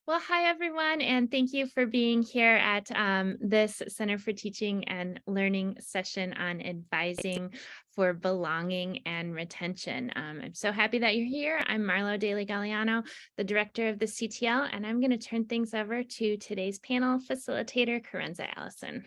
Well, hi everyone, and thank you for being here at this Center for Teaching and Learning session on advising for belonging and retention. I'm so happy that you're here. I'm Marlo Daly Galliano, the director of the CTL, and I'm going to turn things over to today's panel facilitator, Kerensa Allison.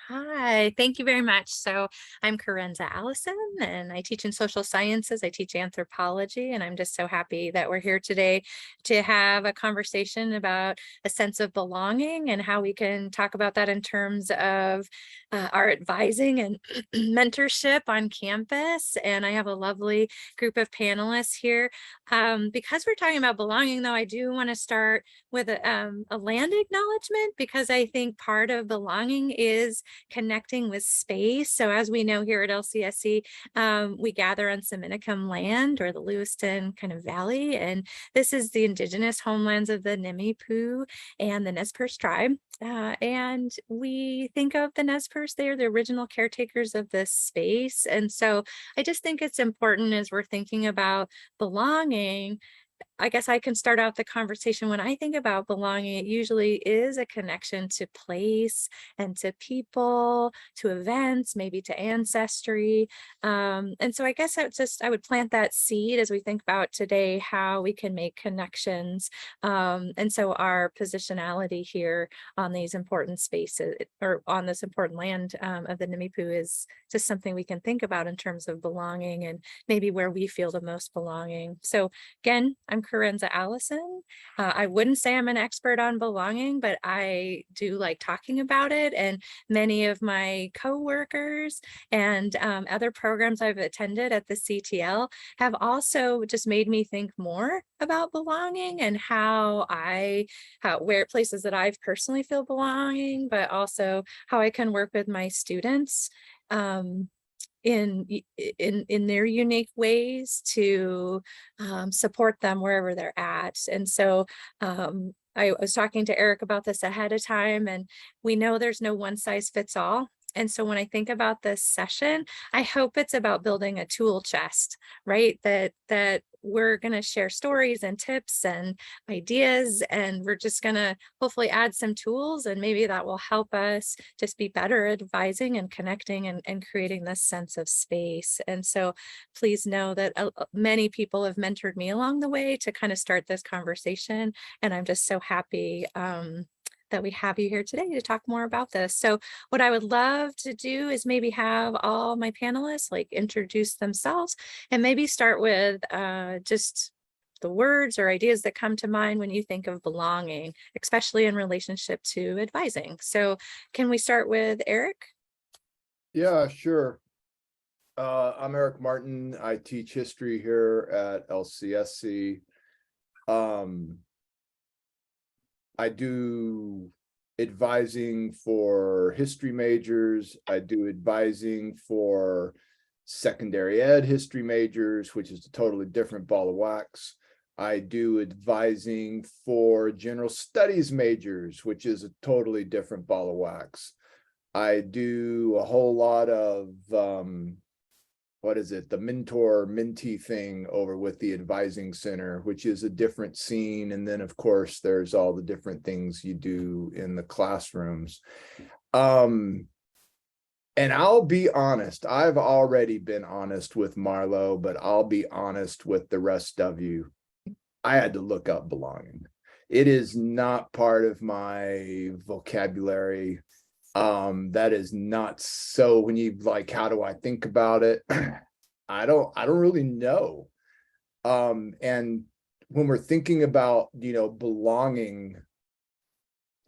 Hi, thank you very much. So I'm Kerensa Allison and I teach in social sciences. I teach anthropology, and I'm just so happy that we're here today to have a conversation about a sense of belonging and how we can talk about that in terms of our advising and mentorship on campus. And I have a lovely group of panelists here. Because we're talking about belonging, though, I do want to start with a land acknowledgement, because I think part of belonging is connecting with space. So as we know here at LCSC, we gather on Seminicum land, or the Lewiston kind of valley. And this is the indigenous homelands of the Nimiipuu and the Nez Perce tribe. And we think of the Nez Perce, they're the original caretakers of this space. And so I just think it's important as we're thinking about belonging. I guess I can start out the conversation. When I think about belonging, it usually is a connection to place and to people, to events, maybe to ancestry. And so I guess I would plant that seed as we think about today, how we can make connections. And so our positionality here on these important spaces, or on this important land of the Nimiipuu, is just something we can think about in terms of belonging and maybe where we feel the most belonging. So again, I'm Kerensa Allison. I wouldn't say I'm an expert on belonging, but I do like talking about it. And many of my coworkers and other programs I've attended at the CTL have also just made me think more about belonging and where places that I've personally feel belonging, but also how I can work with my students in their unique ways to support them wherever they're at. And so I was talking to Eric about this ahead of time, and we know there's no one size fits all. And so when I think about this session, I hope it's about building a tool chest, right? That we're going to share stories and tips and ideas, and we're just going to hopefully add some tools, and maybe that will help us just be better at advising and connecting and creating this sense of space. And so please know that many people have mentored me along the way to kind of start this conversation. And I'm just so happy that we have you here today to talk more about this. So what I would love to do is maybe have all my panelists like introduce themselves, and maybe start with just the words or ideas that come to mind when you think of belonging, especially in relationship to advising. So can we start with Eric? Yeah, sure. I'm Eric Martin. I teach history here at LCSC. I do advising for history majors. I do advising for secondary ed history majors, which is a totally different ball of wax. I do advising for general studies majors, which is a totally different ball of wax. I do a whole lot of the mentor-mentee thing over with the advising center, which is a different scene. And then of course there's all the different things you do in the classrooms. And I'll be honest, I've already been honest with Marlo, but I'll be honest with the rest of you. I had to look up belonging. It is not part of my vocabulary. That is not so. When you like, how do I think about it? I don't really know. And when we're thinking about, belonging,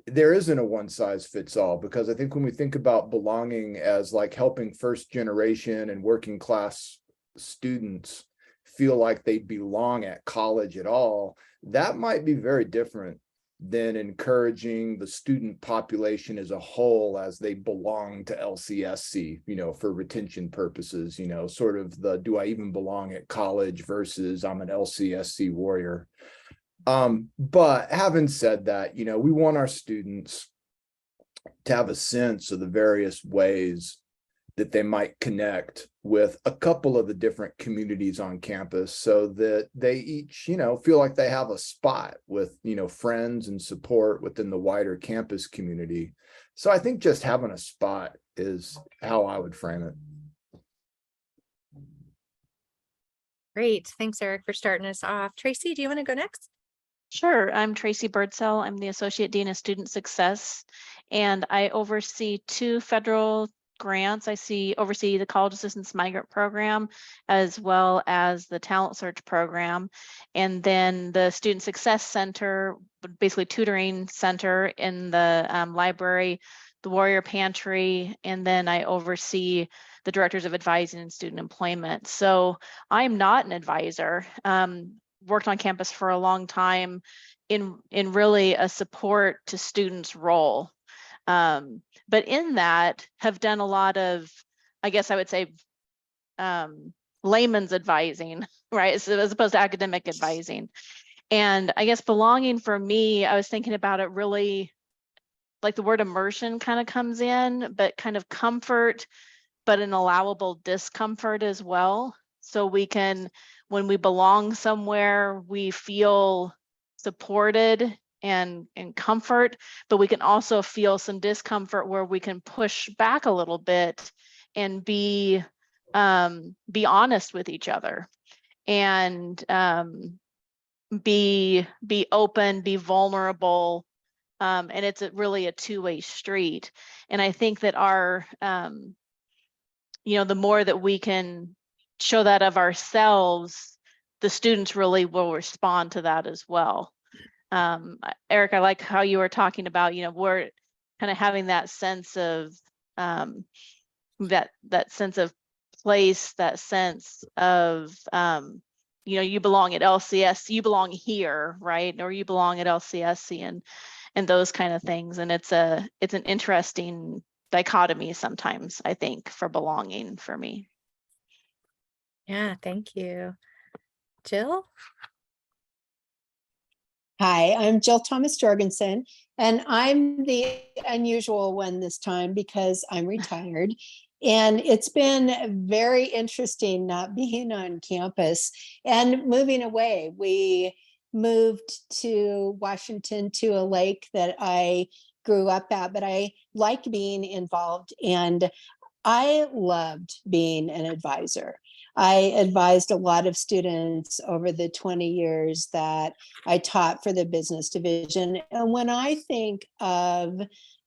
there isn't a one size fits all, because I think when we think about belonging as like helping first generation and working class students feel like they belong at college at all, that might be very different than encouraging the student population as a whole as they belong to LCSC, for retention purposes, sort of the, do I even belong at college versus I'm an LCSC warrior. But having said that, we want our students to have a sense of the various ways that they might connect with a couple of the different communities on campus so that they each, feel like they have a spot with, friends and support within the wider campus community. So I think just having a spot is how I would frame it. Great. Thanks, Eric, for starting us off. Traci, do you want to go next? Sure. I'm Traci Birdsell. I'm the Associate Dean of Student Success, and I oversee 2 federal grants. I oversee the College Assistance Migrant Program, as well as the Talent Search Program, and then the Student Success Center, basically tutoring center in the library, the Warrior Pantry, and then I oversee the Directors of Advising and Student Employment. So I'm not an advisor. Worked on campus for a long time in really a support to students role. But in that have done a lot of, I guess I would say, layman's advising, right? So as opposed to academic advising. And I guess belonging for me, I was thinking about it really like the word immersion kind of comes in, but kind of comfort, but an allowable discomfort as well. So we can, when we belong somewhere, we feel supported and comfort, but we can also feel some discomfort where we can push back a little bit and be honest with each other and be open, be vulnerable. And it's really a two-way street. And I think that our, the more that we can show that of ourselves, the students really will respond to that as well. Eric, I like how you were talking about, we're kind of having that sense of that sense of place, that sense of you belong at LCS, you belong here, right? Or you belong at LCSC and those kind of things. And it's an interesting dichotomy sometimes, I think, for belonging for me. Yeah, thank you. Jill? Hi, I'm Jill Thomas-Jorgenson, and I'm the unusual one this time because I'm retired. And it's been very interesting not being on campus and moving away. We moved to Washington to a lake that I grew up at, but I like being involved, and I loved being an advisor. I advised a lot of students over the 20 years that I taught for the business division. And when I think of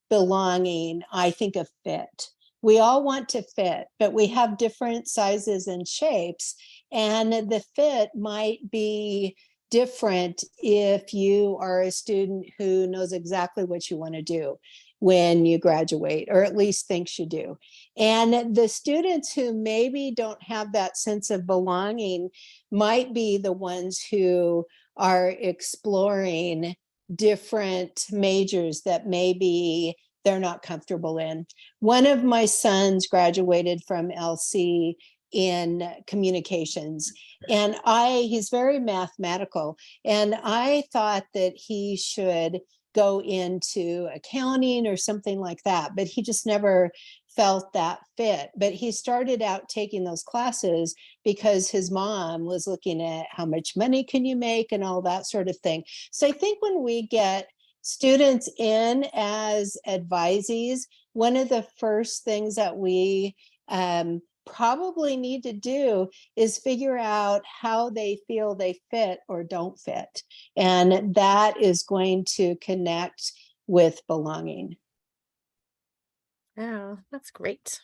belonging, I think of fit. We all want to fit, but we have different sizes and shapes. And the fit might be different if you are a student who knows exactly what you want to do when you graduate, or at least thinks you do. And the students who maybe don't have that sense of belonging might be the ones who are exploring different majors that maybe they're not comfortable in. One of my sons graduated from LC in communications, and he's very mathematical, and I thought that he should go into accounting or something like that, but he just never felt that fit. But he started out taking those classes because his mom was looking at how much money can you make and all that sort of thing. So I think when we get students in as advisees, one of the first things that we probably need to do is figure out how they feel they fit or don't fit. And that is going to connect with belonging. Oh, that's great.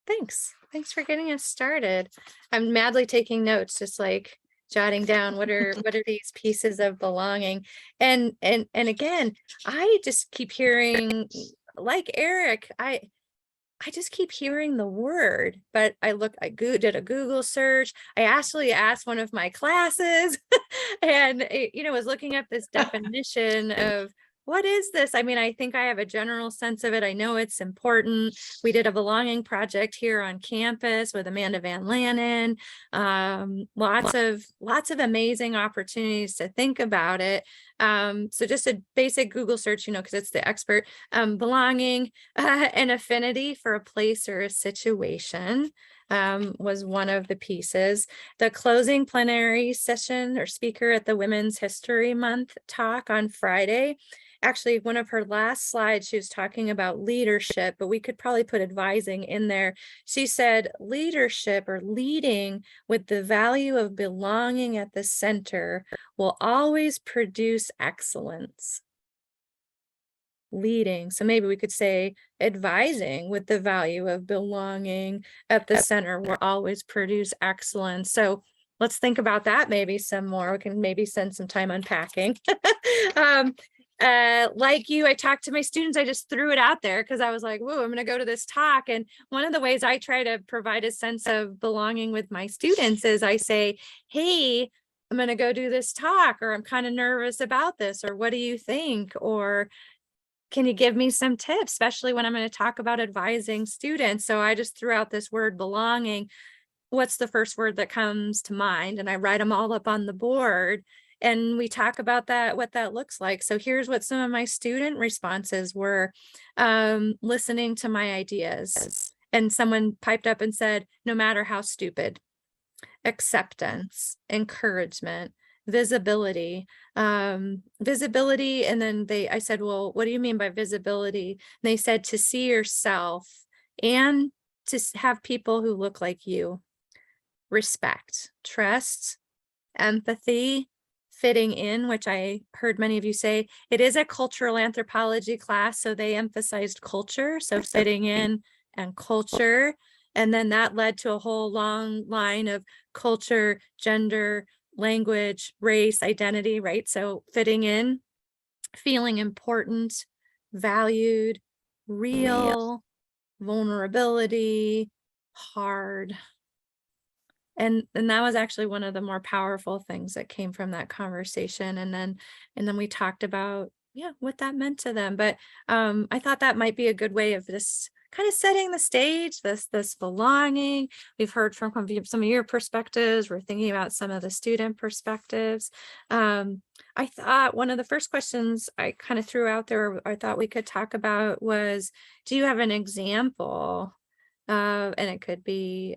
Thanks. Thanks for getting us started. I'm madly taking notes, just like jotting down what are these pieces of belonging. And again, I just keep hearing, like Eric, I just keep hearing the word, but I did a Google search. I actually asked one of my classes and, was looking up this definition of what is this? I mean, I think I have a general sense of it. I know it's important. We did a belonging project here on campus with Amanda Van Lannen. Lots of amazing opportunities to think about it. So just a basic Google search, because it's the expert, belonging, an affinity for a place or a situation. Was one of the pieces. The closing plenary session or speaker at the Women's History Month talk on Friday. Actually, one of her last slides, she was talking about leadership, but we could probably put advising in there. She said leadership or leading with the value of belonging at the center will always produce excellence. Leading. So maybe we could say advising with the value of belonging at the center will always produce excellence. So let's think about that maybe some more. We can maybe spend some time unpacking. Like you, I talked to my students. I just threw it out there because I was like, whoa, I'm going to go to this talk. And one of the ways I try to provide a sense of belonging with my students is I say, hey, I'm going to go do this talk, or I'm kind of nervous about this, or what do you think? Or can you give me some tips, especially when I'm going to talk about advising students? So I just threw out this word belonging. What's the first word that comes to mind? And I write them all up on the board and we talk about that, what that looks like. So here's what some of my student responses were. Listening to my ideas. And someone piped up and said, no matter how stupid. Acceptance, encouragement, visibility, and then I said, well, what do you mean by visibility? And they said to see yourself and to have people who look like you. Respect, trust, empathy, fitting in, which I heard many of you say, it is a cultural anthropology class, so they emphasized culture, so fitting in and culture. And then that led to a whole long line of culture, gender, language, race, identity, right? So fitting in, feeling important, valued, real, vulnerability, hard. And that was actually one of the more powerful things that came from that conversation. And then we talked about, what that meant to them. But I thought that might be a good way of this kind of setting the stage, this belonging. We've heard from some of your perspectives. We're thinking about some of the student perspectives. I thought one of the first questions I kind of threw out there, I thought we could talk about was, do you have an example? And it could be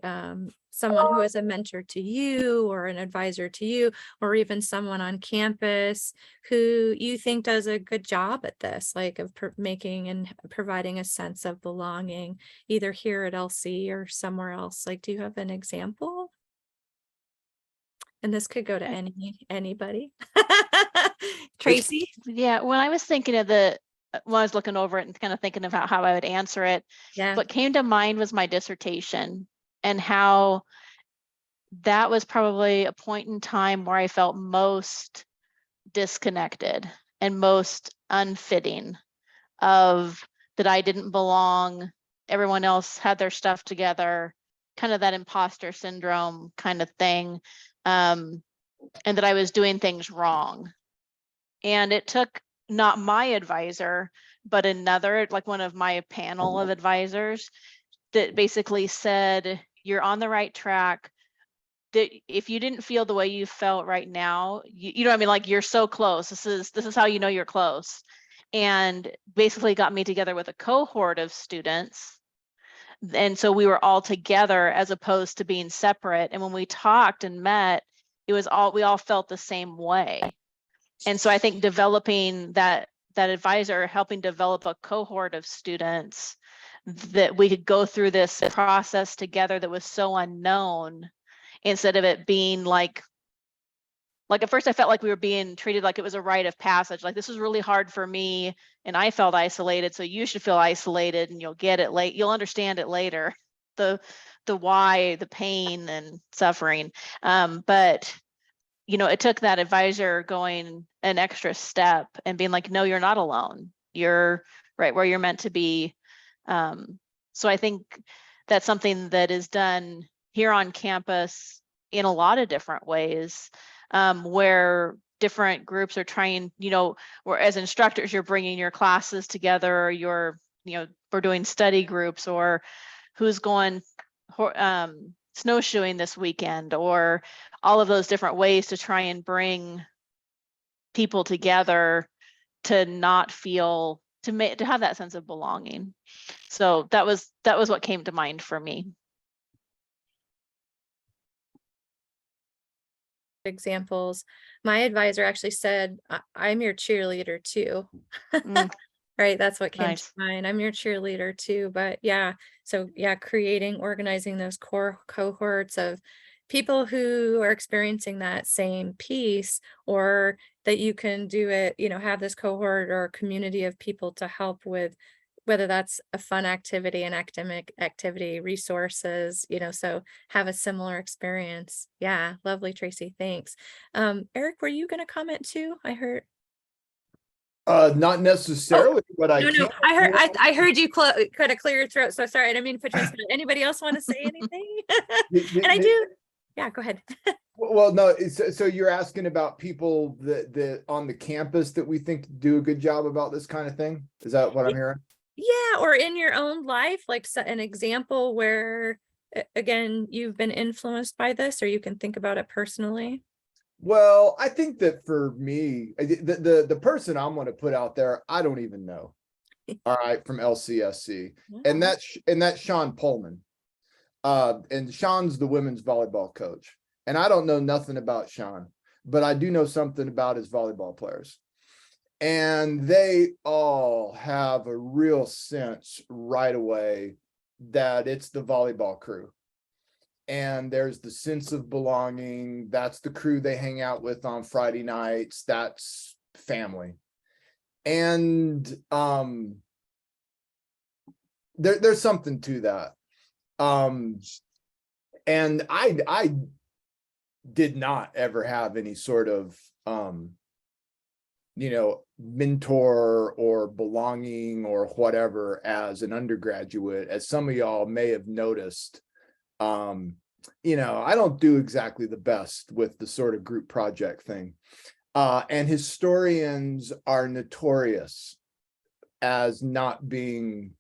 someone who is a mentor to you or an advisor to you, or even someone on campus who you think does a good job at this, like of making and providing a sense of belonging, either here at LC or somewhere else. Like, do you have an example? And this could go to anybody. Traci? Yeah, when I was thinking of when I was looking over it and kind of thinking about how I would answer it, what came to mind was my dissertation and how that was probably a point in time where I felt most disconnected and most unfitting of that I didn't belong. Everyone else had their stuff together, kind of that imposter syndrome kind of thing, and that I was doing things wrong. And it took not my advisor, but another, like one of my panel of advisors that basically said, you're on the right track. That if you didn't feel the way you felt right now, you know what I mean? Like, you're so close. This is how you know you're close. And basically got me together with a cohort of students. And so we were all together as opposed to being separate. And when we talked and met, we all felt the same way. And so I think developing that advisor, helping develop a cohort of students that we could go through this process together that was so unknown, instead of it being like at first I felt like we were being treated like it was a rite of passage. Like, this is really hard for me and I felt isolated, so you should feel isolated and you'll get it late. You'll understand it later, the why, the pain and suffering. But it took that advisor going an extra step and being like, no, you're not alone. You're right where you're meant to be. So I think that's something that is done here on campus in a lot of different ways, where different groups are trying, or as instructors, you're bringing your classes together, or we're doing study groups, or who's going snowshoeing this weekend, or all of those different ways to try and bring people together to not feel, to have that sense of belonging. So that was what came to mind for me. Examples. My advisor actually said, I'm your cheerleader too. Right. That's what came to mind. I'm your cheerleader too. But yeah, so yeah, organizing those core cohorts of people who are experiencing that same piece, or that you can do it, have this cohort or community of people to help with, whether that's a fun activity, an academic activity, resources, so have a similar experience. Yeah, lovely, Traci. Thanks. Eric, were you going to comment too? I heard. Not necessarily, but No, I heard you kind of clear your throat. So sorry, I didn't mean to put you on spot. Anybody else want to say anything? And I do. Yeah, go ahead. Well, no, so you're asking about people that on the campus that we think do a good job about this kind of thing? Is that what I'm hearing? Yeah, or in your own life, like an example where, again, you've been influenced by this, or you can think about it personally. Well, I think that for me, the person I'm going to put out there, I don't even know. All right, from LCSC, and that's Sean Pullman. And Sean's the women's volleyball coach. And I don't know nothing about Sean, but I do know something about his volleyball players. And they all have a real sense right away that it's the volleyball crew. And there's the sense of belonging. That's the crew they hang out with on Friday nights. That's family. And there's something to that. And I did not ever have any sort of mentor or belonging or whatever as an undergraduate, as some of y'all may have noticed. I don't do exactly the best with the sort of group project thing. And historians are notorious as not being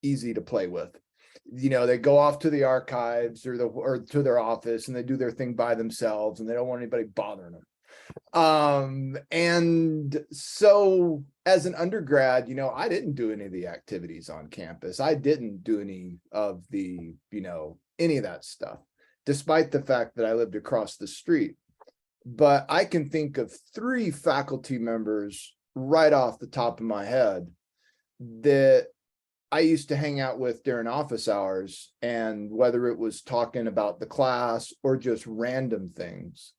easy to play with. They go off to the archives or to their office and they do their thing by themselves and they don't want anybody bothering them. And so as an undergrad, I didn't do any of the activities on campus. I didn't do any of the, any of that stuff, despite the fact that I lived across the street. But I can think of 3 faculty members right off the top of my head that I used to hang out with during office hours, and whether it was talking about the class or just random things.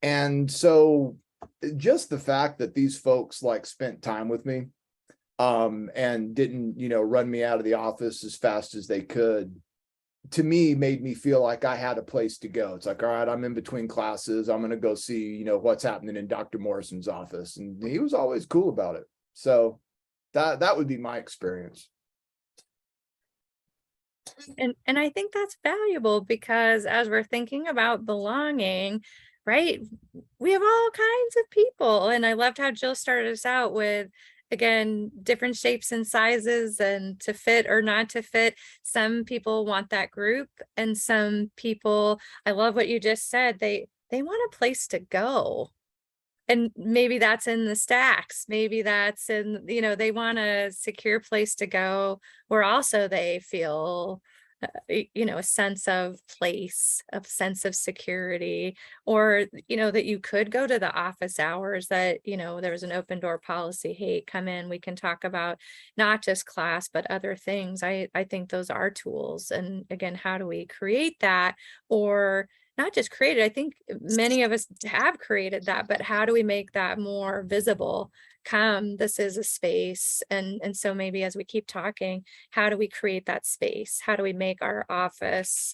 And so just the fact that these folks spent time with me and didn't, run me out of the office as fast as they could, to me made me feel like I had a place to go. It's like, all right, I'm in between classes. I'm going to go see, what's happening in Dr. Morrison's office. And he was always cool about it. So that would be my experience. And I think that's valuable because as we're thinking about belonging, right, we have all kinds of people. And I loved how Jill started us out with, again, different shapes and sizes and to fit or not to fit. Some people want that group, and some people, I love what you just said, they want a place to go. And maybe that's in the stacks. Maybe that's in, they want a secure place to go where also they feel, a sense of place, a sense of security, or, that you could go to the office hours, that, there was an open door policy. Hey, come in, we can talk about not just class, but other things. I think those are tools. And again, how do we create that? Or not just created, I think many of us have created that, but how do we make that more visible? This is a space. And so maybe as we keep talking, how do we create that space? How do we make our office,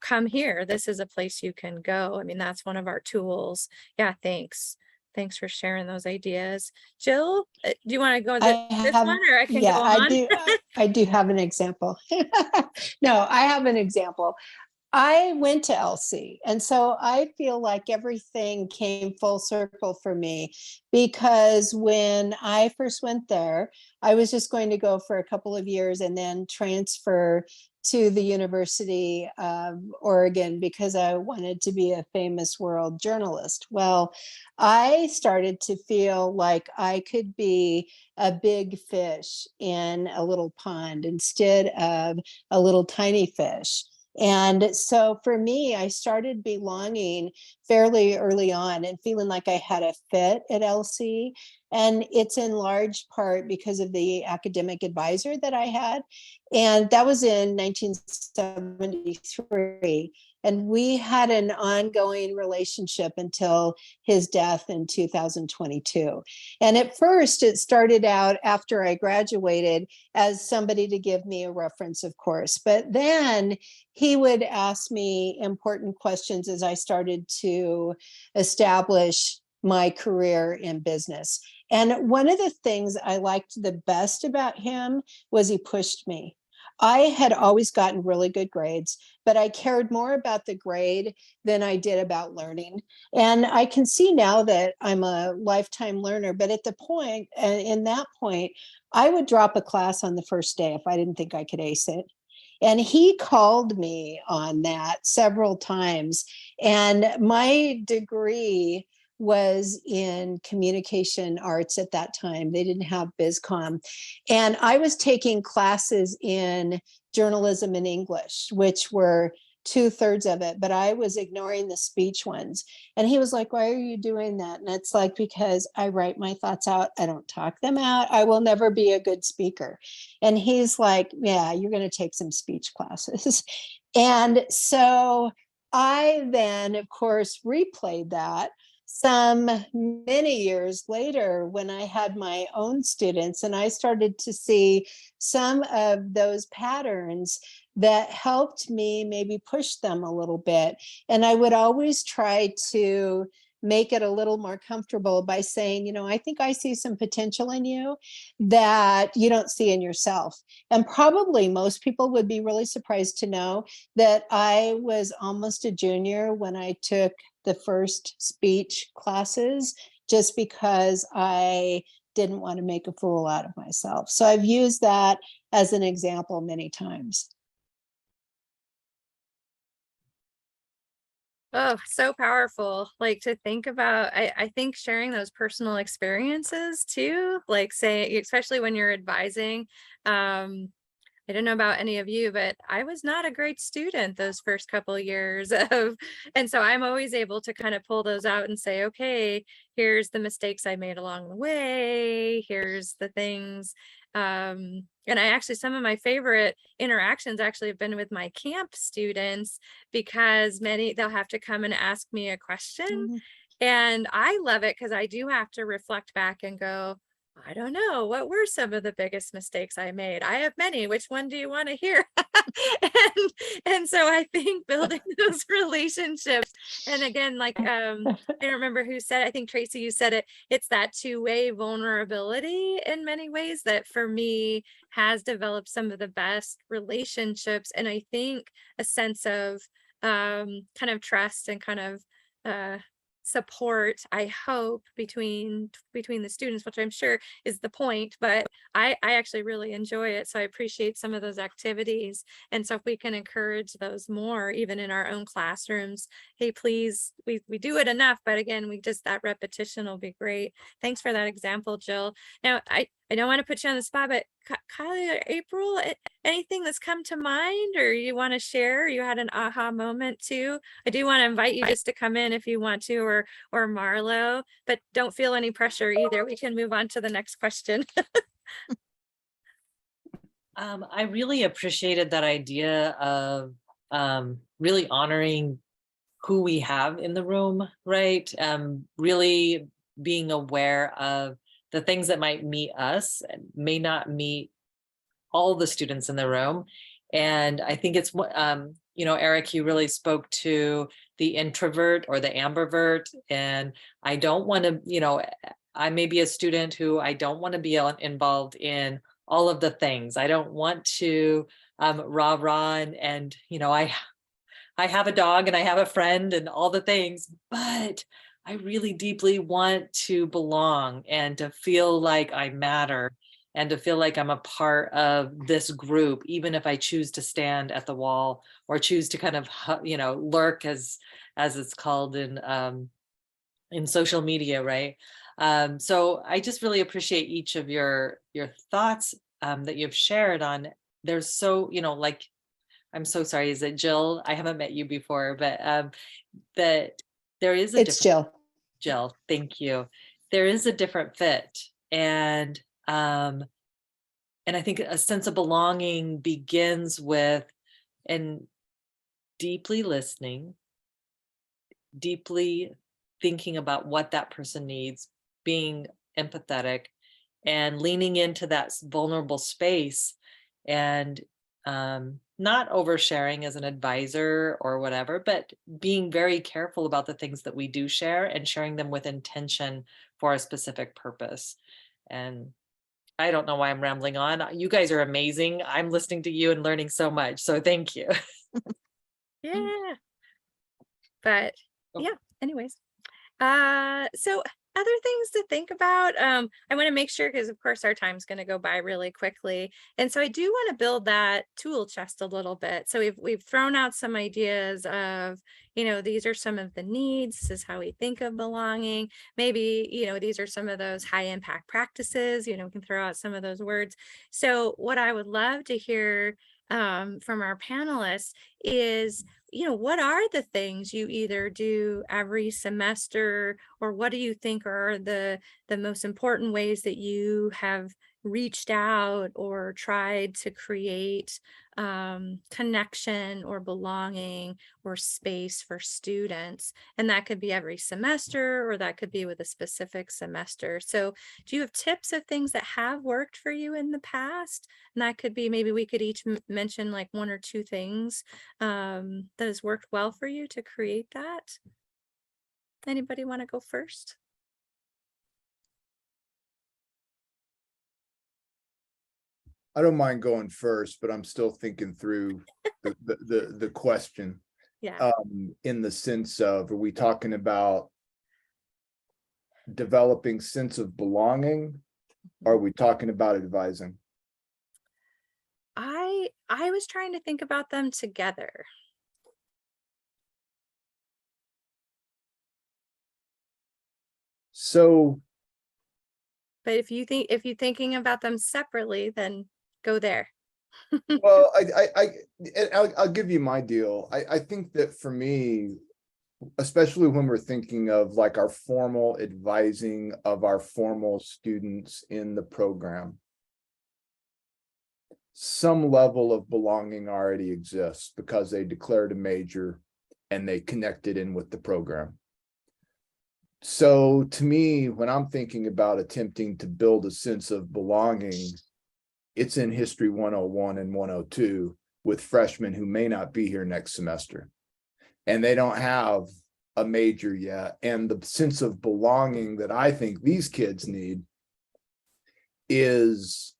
come here? This is a place you can go. I mean, that's one of our tools. Yeah, thanks. Thanks for sharing those ideas. Jill, do you want to go this one, or I can go on? I do have an example. No, I have an example. I went to LC, and so I feel like everything came full circle for me, because when I first went there, I was just going to go for a couple of years and then transfer to the University of Oregon because I wanted to be a famous world journalist. Well, I started to feel like I could be a big fish in a little pond instead of a little tiny fish. And so for me, I started belonging fairly early on and feeling like I had a fit at LC. And it's in large part because of the academic advisor that I had. And that was in 1973. And we had an ongoing relationship until his death in 2022. And at first, it started out after I graduated as somebody to give me a reference, of course. But then he would ask me important questions as I started to establish my career in business. And one of the things I liked the best about him was he pushed me. I had always gotten really good grades, but I cared more about the grade than I did about learning. And I can see now that I'm a lifetime learner, but at the point, in that point, I would drop a class on the first day if I didn't think I could ace it. And he called me on that several times. And my degree was in communication arts at that time. They didn't have BizCom. And I was taking classes in journalism and English, which were 2/3 of it, but I was ignoring the speech ones. And he was like, "Why are you doing that?" And it's like, because I write my thoughts out. I don't talk them out. I will never be a good speaker. And he's like, "Yeah, you're going to take some speech classes." And so I then, of course, replayed that some many years later when I had my own students, and I started to see some of those patterns that helped me maybe push them a little bit. And I would always try to make it a little more comfortable by saying, I think I see some potential in you that you don't see in yourself. And probably most people would be really surprised to know that I was almost a junior when I took the first speech classes, just because I didn't want to make a fool out of myself. So I've used that as an example many times. Oh, so powerful. Like to think about, I think sharing those personal experiences too, like say, especially when you're advising, I don't know about any of you, but I was not a great student those first couple of years of, and so I'm always able to kind of pull those out and say, okay, here's the mistakes I made along the way. Here's the things. And I actually, some of my favorite interactions actually have been with my camp students, because they'll have to come and ask me a question. Mhm. And I love it because I do have to reflect back and go, I don't know, what were some of the biggest mistakes I made? I have many. Which one do you want to hear? and so I think building those relationships, and again, like I don't remember who said it, I think Traci, you said it, it's that two-way vulnerability in many ways that for me has developed some of the best relationships. And I think a sense of kind of trust and kind of support, I hope, between the students, which I'm sure is the point, but I actually really enjoy it. So I appreciate some of those activities. And so if we can encourage those more, even in our own classrooms, hey, please, we do it enough, but again, that repetition will be great. Thanks for that example, Jill. Now, I don't want to put you on the spot, but Kylie or April, anything that's come to mind or you want to share? You had an aha moment too. I do want to invite you just to come in if you want to, or Marlo, but don't feel any pressure either. We can move on to the next question. I really appreciated that idea of really honoring who we have in the room, right? Really being aware of the things that might meet us may not meet all the students in the room. And I think it's what, Eric, you really spoke to the introvert or the ambivert. And I don't want to, I may be a student who I don't want to be involved in all of the things. I don't want to rah-rah and I have a dog and I have a friend and all the things, but I really deeply want to belong and to feel like I matter and to feel like I'm a part of this group, even if I choose to stand at the wall or choose to kind of, lurk as it's called in social media, right? So I just really appreciate each of your thoughts that you've shared on. There's so, like, I'm so sorry, is it Jill? I haven't met you before, but that there is a It's different Jill. Jill, thank you. There is a different fit. And I think a sense of belonging begins with and deeply listening, deeply thinking about what that person needs, being empathetic and leaning into that vulnerable space, and not oversharing as an advisor or whatever, but being very careful about the things that we do share and sharing them with intention for a specific purpose. And I don't know why I'm rambling on. You guys are amazing. I'm listening to you and learning so much. So thank you. Yeah. But Oh. yeah, anyways. So other things to think about. I want to make sure, because of course our time's going to go by really quickly. And so I do want to build that tool chest a little bit. So we've thrown out some ideas of, these are some of the needs. This is how we think of belonging. Maybe, these are some of those high impact practices, we can throw out some of those words. So what I would love to hear from our panelists is, what are the things you either do every semester, or what do you think are the most important ways that you have reached out or tried to create connection or belonging or space for students? And that could be every semester, or that could be with a specific semester. So do you have tips of things that have worked for you in the past? And that could be, maybe we could each mention like one or two things that has worked well for you to create that. Anybody want to go first? I don't mind going first, but I'm still thinking through the question. Yeah. In the sense of, are we talking about developing sense of belonging? Or are we talking about advising? I was trying to think about them together. So, But if you're thinking about them separately, then go there. well, I'll give you my deal. I think that for me, especially when we're thinking of like our formal advising of our formal students in the program, some level of belonging already exists because they declared a major and they connected in with the program. So to me, when I'm thinking about attempting to build a sense of belonging, it's in History 101 and 102 with freshmen who may not be here next semester. And they don't have a major yet. And the sense of belonging that I think these kids need is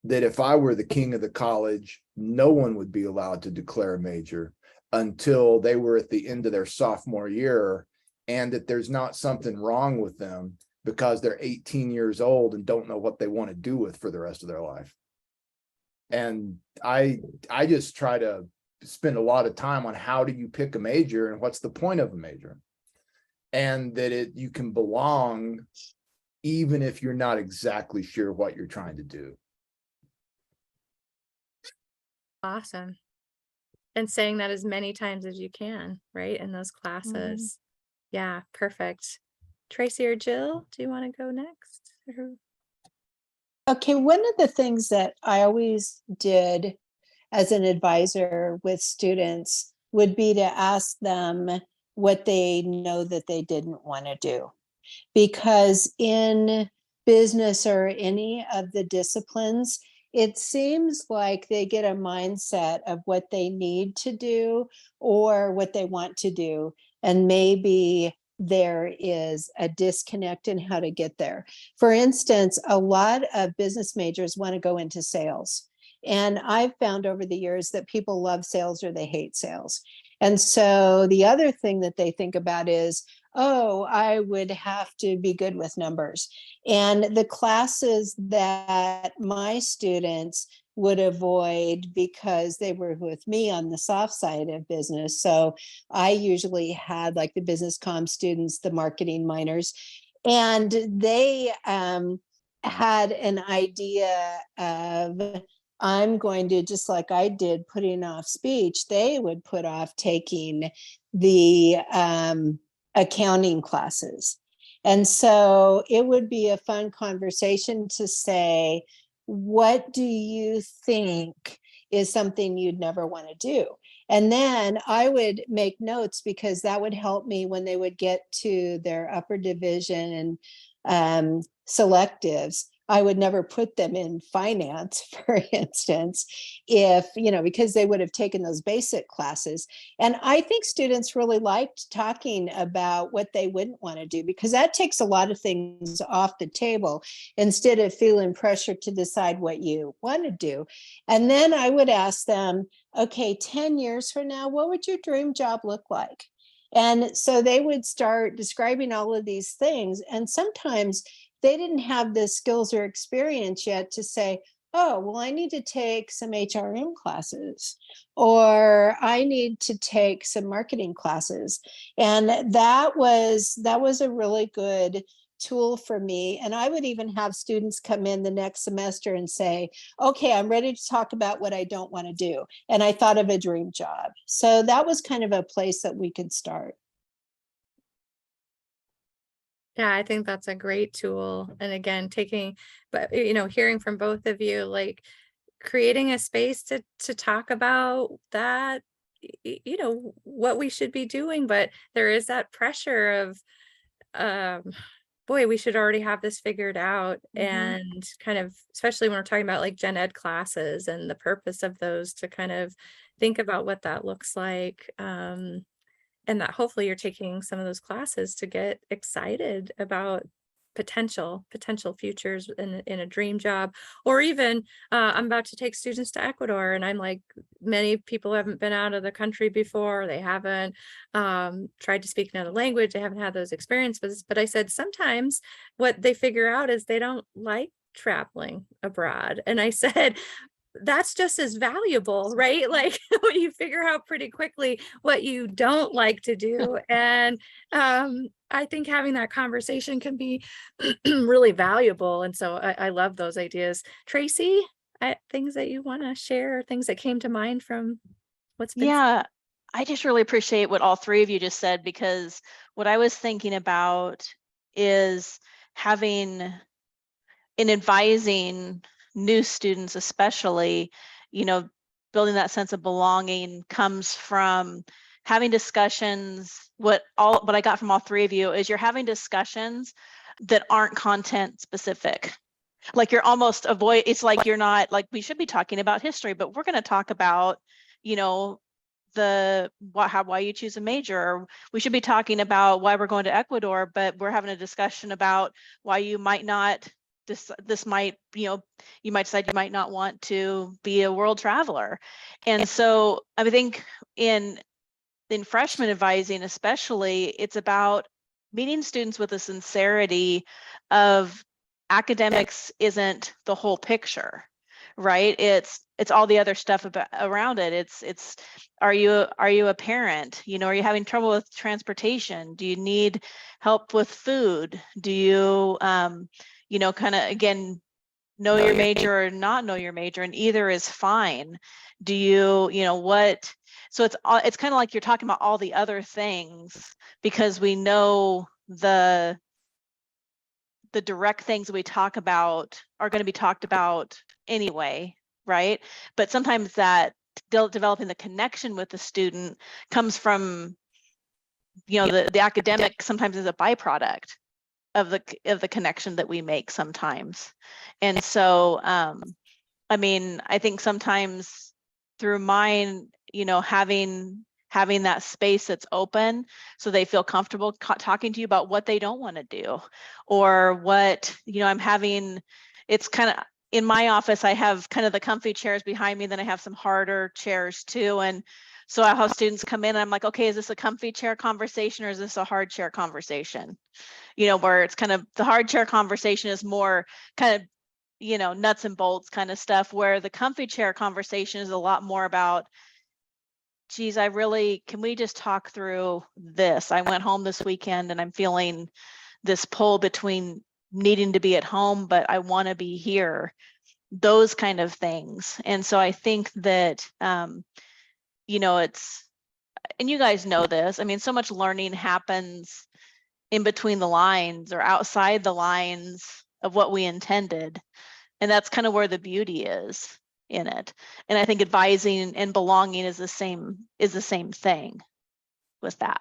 that if I were the king of the college, no one would be allowed to declare a major until they were at the end of their sophomore year, and that there's not something wrong with them because they're 18 years old and don't know what they want to do with for the rest of their life. And I just try to spend a lot of time on how do you pick a major and what's the point of a major, and that you can belong even if you're not exactly sure what you're trying to do. Awesome. And saying that as many times as you can, right, in those classes. Yeah, perfect. Traci or Jill, do you want to go next? Okay, one of the things that I always did as an advisor with students would be to ask them what they know that they didn't want to do. Because in business or any of the disciplines, it seems like they get a mindset of what they need to do or what they want to do. And maybe there is a disconnect in how to get there. For instance, a lot of business majors want to go into sales. And I've found over the years that people love sales or they hate sales. And so the other thing that they think about is, oh, I would have to be good with numbers. And the classes that my students would avoid because they were with me on the soft side of business. So I usually had like the business comm students, the marketing minors, and they had an idea of, I'm going to, just like I did, putting off speech, they would put off taking the accounting classes. And so it would be a fun conversation to say, what do you think is something you'd never want to do? And then I would make notes, because that would help me when they would get to their upper division and selectives. I would never put them in finance, for instance, if, because they would have taken those basic classes. And I think students really liked talking about what they wouldn't want to do, because that takes a lot of things off the table instead of feeling pressure to decide what you want to do. And then I would ask them, okay, 10 years from now, what would your dream job look like? And so they would start describing all of these things. And sometimes they didn't have the skills or experience yet to say, oh, well, I need to take some HRM classes, or I need to take some marketing classes. And that was a really good tool for me. And I would even have students come in the next semester and say, okay, I'm ready to talk about what I don't want to do. And I thought of a dream job. So that was kind of a place that we could start. Yeah, I think that's a great tool. And again, hearing from both of you, like creating a space to talk about that, what we should be doing, but there is that pressure of, boy, we should already have this figured out. And kind of, especially when we're talking about like gen ed classes and the purpose of those, to kind of think about what that looks like. And that hopefully you're taking some of those classes to get excited about potential futures in a dream job. Or even I'm about to take students to Ecuador, and I'm like, many people haven't been out of the country before, they haven't tried to speak another language, they haven't had those experiences, but I said sometimes what they figure out is they don't like traveling abroad. And I said, that's just as valuable, right? Like when you figure out pretty quickly what you don't like to do. And I think having that conversation can be really valuable. And so I love those ideas. Traci, things that you want to share, things that came to mind from what's been said? Yeah, I just really appreciate what all three of you just said, because what I was thinking about is having, in advising new students, especially, building that sense of belonging comes from having discussions. What I got from all three of you is you're having discussions that aren't content specific. Like you're almost it's like you're not, like, we should be talking about history, but we're going to talk about, why you choose a major. Or we should be talking about why we're going to Ecuador, but we're having a discussion about why you might not, this might, you might decide you might not want to be a world traveler. And so I think in freshman advising especially, it's about meeting students with a sincerity of academics isn't the whole picture, right? It's all the other stuff around it. It's are you a parent? Are you having trouble with transportation? Do you need help with food? Do you kind of, again, know your major or not know your major, and either is fine. Do you what? So it's kind of like you're talking about all the other things, because we know the direct things we talk about are going to be talked about anyway, right? But sometimes that developing the connection with the student comes from, the academic sometimes is a byproduct of the connection that we make sometimes. And so, I think sometimes through mine, having that space that's open so they feel comfortable talking to you about what they don't want to do, or what, I'm having, it's kind of, in my office, I have kind of the comfy chairs behind me, then I have some harder chairs too. And So I have students come in and I'm like, okay, is this a comfy chair conversation or is this a hard chair conversation? You know, where it's kind of the hard chair conversation is more kind of, you know, nuts and bolts kind of stuff, where the comfy chair conversation is a lot more about, geez, can we just talk through this? I went home this weekend and I'm feeling this pull between needing to be at home, but I want to be here, those kind of things. And so I think that, you know, and you guys know this, I mean, so much learning happens in between the lines or outside the lines of what we intended. And that's kind of where the beauty is in it. And I think advising and belonging is the same thing with that.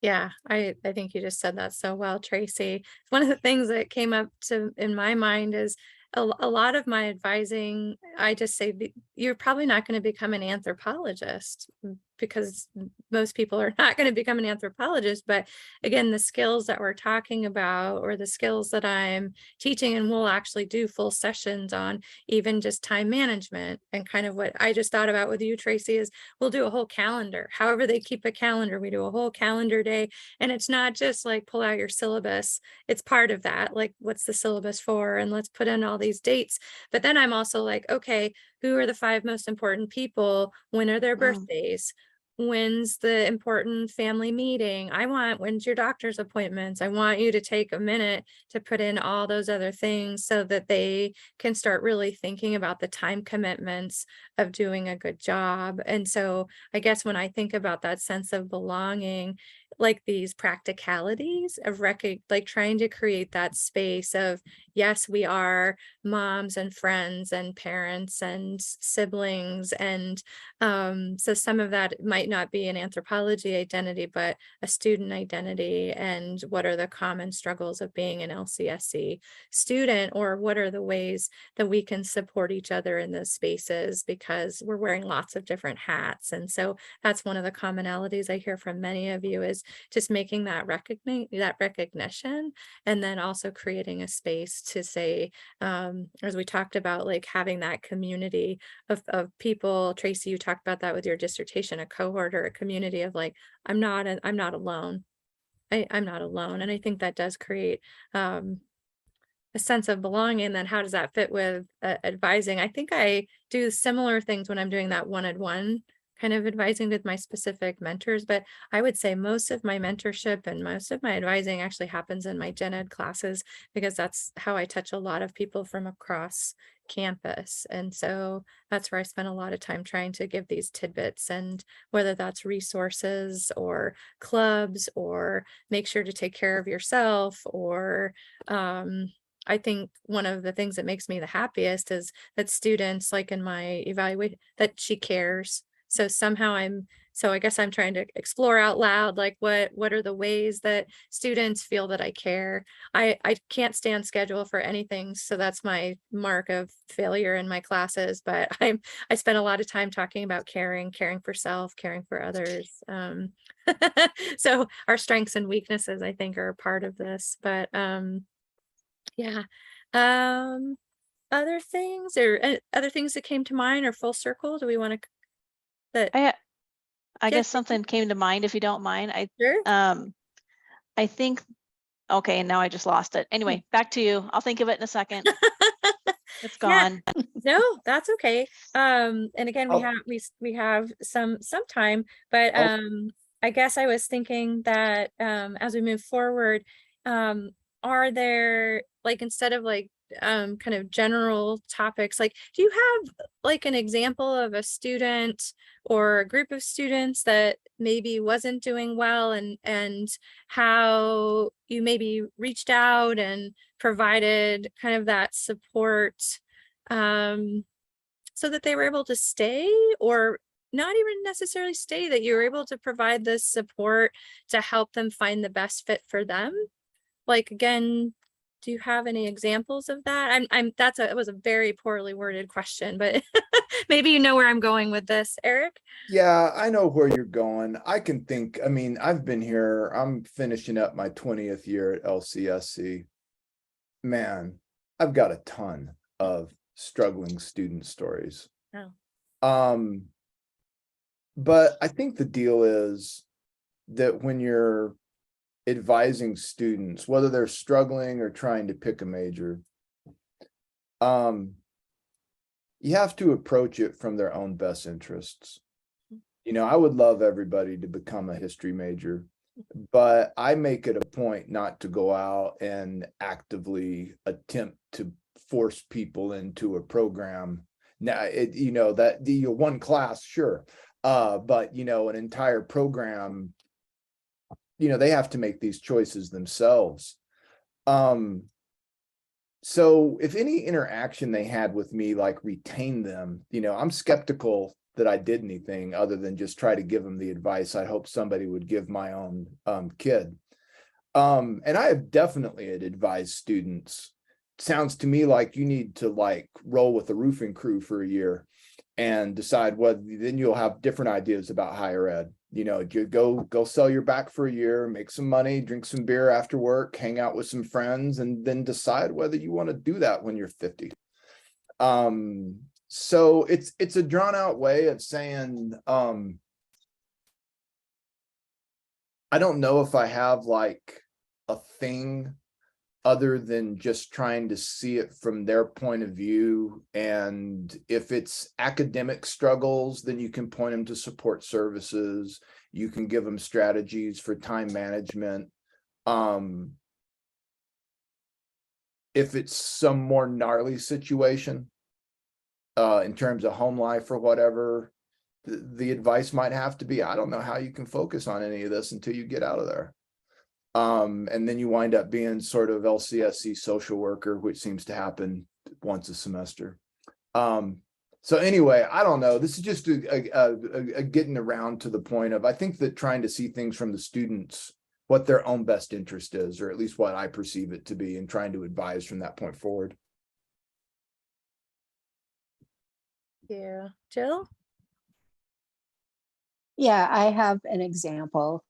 Yeah, I think you just said that so well, Traci. One of the things that came up in my mind is a lot of my advising, I just say, you're probably not going to become an anthropologist, because most people are not going to become an anthropologist. But again, the skills that we're talking about, or the skills that I'm teaching, and we'll actually do full sessions on, even just time management. And kind of what I just thought about with you, Traci, is we'll do a whole calendar. However they keep a calendar, we do a whole calendar day. And it's not just like pull out your syllabus. It's part of that, like, what's the syllabus for? And let's put in all these dates. But then I'm also like, okay, who are the 5 most important people? When are their birthdays? When's the important family meeting? When's your doctor's appointments? I want you to take a minute to put in all those other things so that they can start really thinking about the time commitments of doing a good job. And so I guess when I think about that sense of belonging, like these practicalities of like trying to create that space of, yes, we are moms and friends and parents and siblings. And so some of that might not be an anthropology identity, but a student identity. And what are the common struggles of being an LCSC student, or what are the ways that we can support each other in those spaces, because we're wearing lots of different hats. And so that's one of the commonalities I hear from many of you, is just making that recognition, and then also creating a space to say, as we talked about, like having that community of people. Traci, you talked about that with your dissertation, a cohort or a community of like, I'm not alone. I'm not alone. And I think that does create a sense of belonging. And then how does that fit with advising? I think I do similar things when I'm doing that one-on-one kind of advising with my specific mentors, but I would say most of my mentorship and most of my advising actually happens in my gen ed classes, because that's how I touch a lot of people from across campus. And so that's where I spend a lot of time trying to give these tidbits, and whether that's resources or clubs, or make sure to take care of yourself, or I think one of the things that makes me the happiest is that students, like in my evaluation, that she cares. So somehow I guess I'm trying to explore out loud, like what are the ways that students feel that I care. I can't stand schedule for anything, so that's my mark of failure in my classes. But I spend a lot of time talking about caring for self, caring for others. So our strengths and weaknesses, I think, are a part of this. But yeah. Other things that came to mind, or full circle? Do we want to? I guess something came to mind, if you don't mind. Sure. I think, okay, now I just lost it. Anyway, back to you. I'll think of it in a second. It's gone. No, that's okay. And again, we have some time, but I guess I was thinking that as we move forward, are there, like, instead of like kind of general topics, like, do you have like an example of a student or a group of students that maybe wasn't doing well, and how you maybe reached out and provided kind of that support so that they were able to stay, or not even necessarily stay, that you were able to provide this support to help them find the best fit for them? Like, again, do you have any examples of that? It was a very poorly worded question, but maybe you know where I'm going with this, Eric. Yeah, I know where you're going. I mean, I've been here, I'm finishing up my 20th year at LCSC. Man, I've got a ton of struggling student stories. Oh. But I think the deal is that when you're advising students, whether they're struggling or trying to pick a major, you have to approach it from their own best interests. You know, I would love everybody to become a history major, but I make it a point not to go out and actively attempt to force people into a program. Now, you know, that the one class, sure. But you know, an entire program, you know, they have to make these choices themselves. So if any interaction they had with me, like, retain them, you know, I'm skeptical that I did anything other than just try to give them the advice I hope somebody would give my own kid. And I have definitely advised students. Sounds to me like you need to like roll with the roofing crew for a year and decide whether then you'll have different ideas about higher ed. You know, you go sell your back for a year, make some money, drink some beer after work, hang out with some friends, and then decide whether you want to do that when you're 50. So it's a drawn out way of saying, I don't know if I have like a thing other than just trying to see it from their point of view. And if it's academic struggles, then you can point them to support services. You can give them strategies for time management. If it's some more gnarly situation, in terms of home life or whatever, the advice might have to be, I don't know how you can focus on any of this until you get out of there. And then you wind up being sort of LCSC social worker, which seems to happen once a semester. So anyway, I don't know. This is just a getting around to the point of, I think that trying to see things from the students, what their own best interest is, or at least what I perceive it to be, and trying to advise from that point forward. Yeah, Jill? Yeah, I have an example.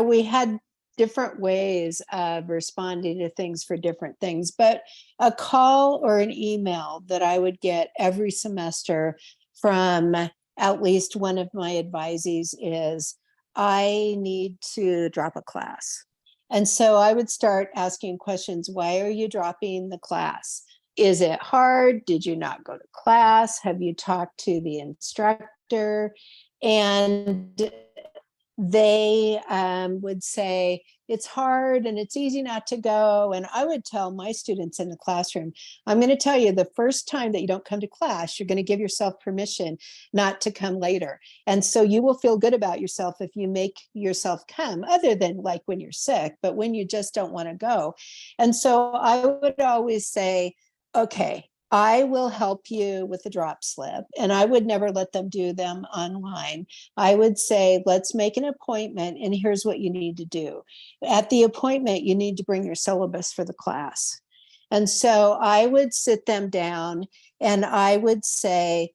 We had different ways of responding to things for different things, but a call or an email that I would get every semester from at least one of my advisees is, I need to drop a class. And so I would start asking questions. Why are you dropping the class? Is it hard? Did you not go to class? Have you talked to the instructor? And they would say, it's hard and it's easy not to go. And I would tell my students in the classroom, I'm going to tell you, the first time that you don't come to class, you're going to give yourself permission not to come later. And so you will feel good about yourself if you make yourself come, other than like when you're sick, but when you just don't want to go. And so I would always say, okay, I will help you with the drop slip. And I would never let them do them online. I would say, let's make an appointment, and here's what you need to do. At the appointment, you need to bring your syllabus for the class. And so I would sit them down and I would say,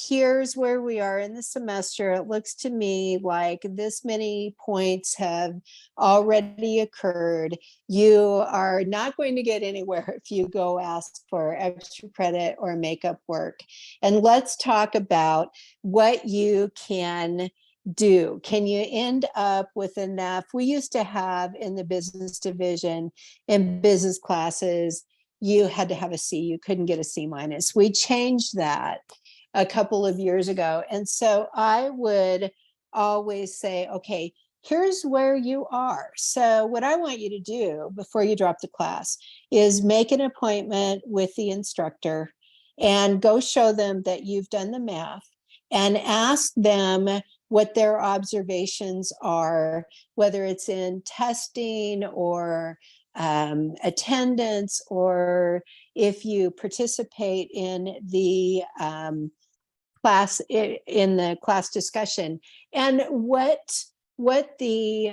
here's where we are in the semester. It looks to me like this many points have already occurred. You are not going to get anywhere if you go ask for extra credit or makeup work. And let's talk about what you can do. Can you end up with enough? We used to have in the business division, in business classes, you had to have a C. You couldn't get a C minus. We changed that a couple of years ago. And so I would always say, okay, here's where you are. So what I want you to do before you drop the class is make an appointment with the instructor and go show them that you've done the math and ask them what their observations are, whether it's in testing or attendance, or if you participate in the class, in the class discussion, and what the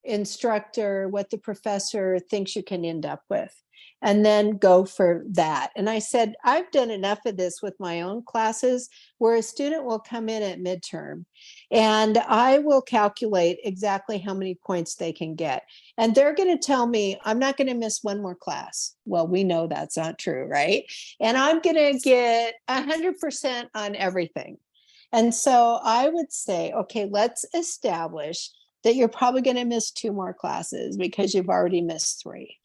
instructor, what the professor thinks you can end up with. and then go for that. And I said, I've done enough of this with my own classes where a student will come in at midterm and I will calculate exactly how many points they can get. And they're going to tell me, I'm not going to miss one more class. Well, we know that's not true, right? And I'm going to get 100% on everything. And so I would say, okay, let's establish that you're probably going to miss 2 more classes because you've already missed 3.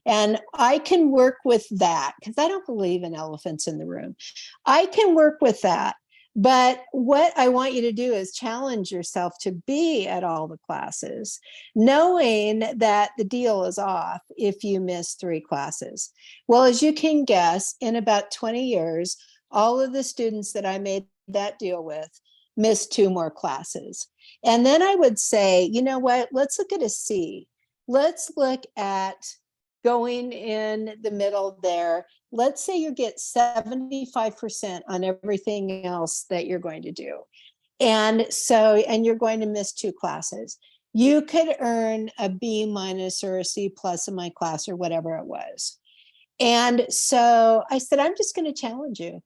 And I can work with that because I don't believe in elephants in the room. I can work with that. But what I want you to do is challenge yourself to be at all the classes, knowing that the deal is off if you miss 3 classes. Well, as you can guess, in about 20 years, all of the students that I made that deal with missed 2 more classes. And then I would say, you know what, let's look at a C. Let's look at going in the middle there. Let's say you get 75% on everything else that you're going to do. And you're going to miss 2 classes. You could earn a B minus or a C plus in my class or whatever it was. And so I said, I'm just going to challenge you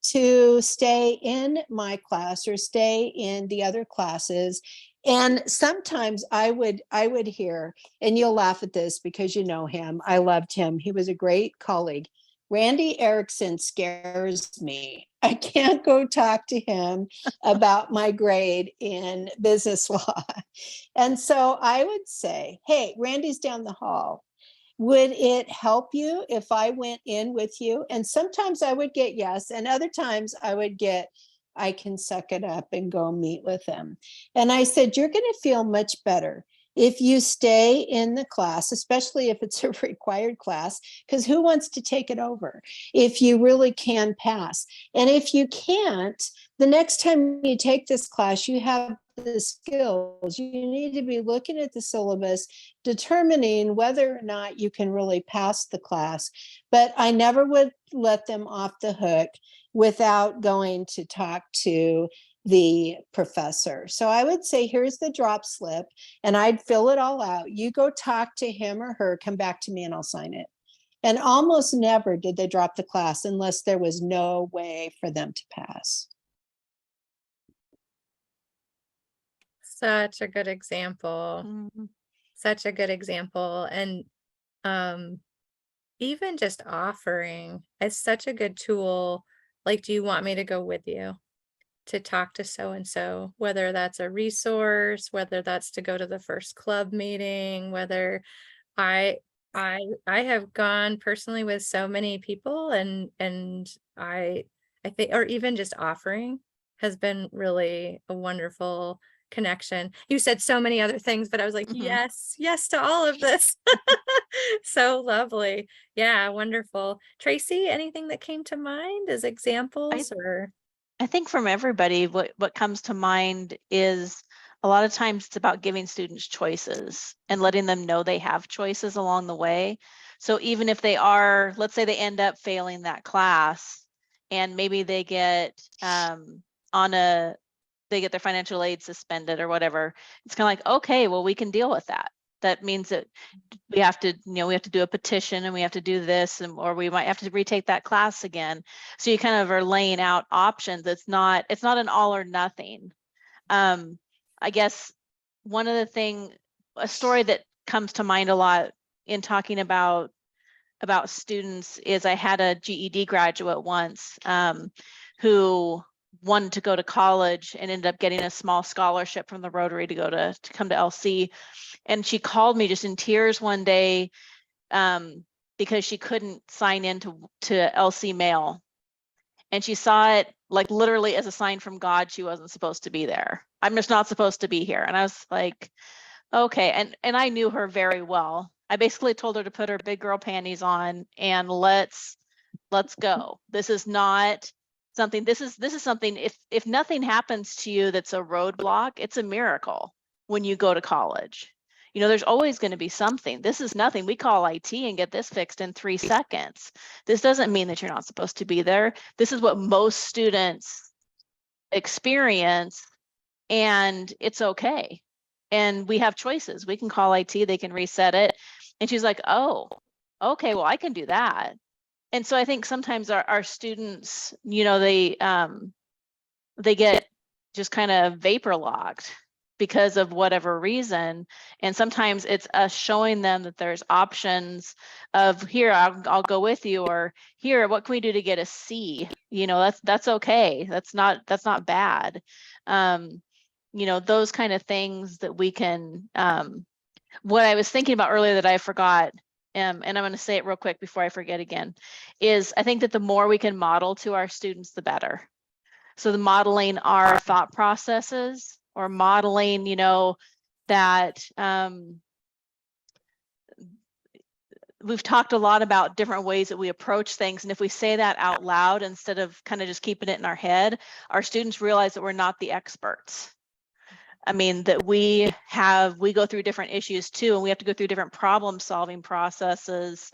to stay in my class or stay in the other classes. And sometimes I would hear, and you'll laugh at this because you know him, I loved him, he was a great colleague. Randy Erickson scares me. I can't go talk to him about my grade in business law. And so I would say, hey, Randy's down the hall. Would it help you if I went in with you? And sometimes I would get yes, and other times I would get, I can suck it up and go meet with them. And I said, you're going to feel much better if you stay in the class, especially if it's a required class, because who wants to take it over if you really can pass? And if you can't, the next time you take this class, you have the skills. You need to be looking at the syllabus, determining whether or not you can really pass the class. But I never would let them off the hook without going to talk to the professor. So I would say, here's the drop slip, and I'd fill it all out. You go talk to him or her, come back to me and I'll sign it. And almost never did they drop the class unless there was no way for them to pass. Such a good example. Mhm. Such a good example. And even just offering is such a good tool. Like, do you want me to go with you to talk to so and so, whether that's a resource, whether that's to go to the first club meeting, whether I have gone personally with so many people, and I think, or even just offering has been really a wonderful connection. You said so many other things, but I was like, Mhm. yes to all of this. So lovely. Yeah, wonderful. Traci, anything that came to mind as examples or? I think from everybody, what comes to mind is a lot of times it's about giving students choices and letting them know they have choices along the way. So even if they are, let's say they end up failing that class and maybe they get they get their financial aid suspended or whatever, it's kind of like, okay, well, we can deal with that. That means that we have to, we have to do a petition and we have to do this, or we might have to retake that class again. So you kind of are laying out options. It's not an all or nothing. I guess one of a story that comes to mind a lot in talking about students is I had a GED graduate once who wanted to go to college and ended up getting a small scholarship from the Rotary to come to LC. And she called me just in tears one day because she couldn't sign in to LC Mail. And she saw it like literally as a sign from God she wasn't supposed to be there. I'm just not supposed to be here. And I was like, okay. And I knew her very well. I basically told her to put her big girl panties on and let's go. This is not something, this is something, if nothing happens to you that's a roadblock, it's a miracle when you go to college. There's always going to be something. This is nothing. We call IT and get this fixed in 3 seconds. This doesn't mean that you're not supposed to be there. This is what most students experience, and it's okay. And we have choices. We can call IT, they can reset it. And she's like, oh, okay, well, I can do that. And so I think sometimes our students, they get just kind of vapor locked because of whatever reason. And sometimes it's us showing them that there's options of, here, I'll go with you, or here, what can we do to get a C? That's okay. That's not bad. Those kind of things that we can, what I was thinking about earlier that I forgot, and I'm going to say it real quick before I forget again, is I think that the more we can model to our students, the better. So the modeling our thought processes, or modeling, that we've talked a lot about different ways that we approach things. And if we say that out loud, instead of kind of just keeping it in our head, our students realize that we're not the experts. I mean, that we go through different issues too, and we have to go through different problem solving processes,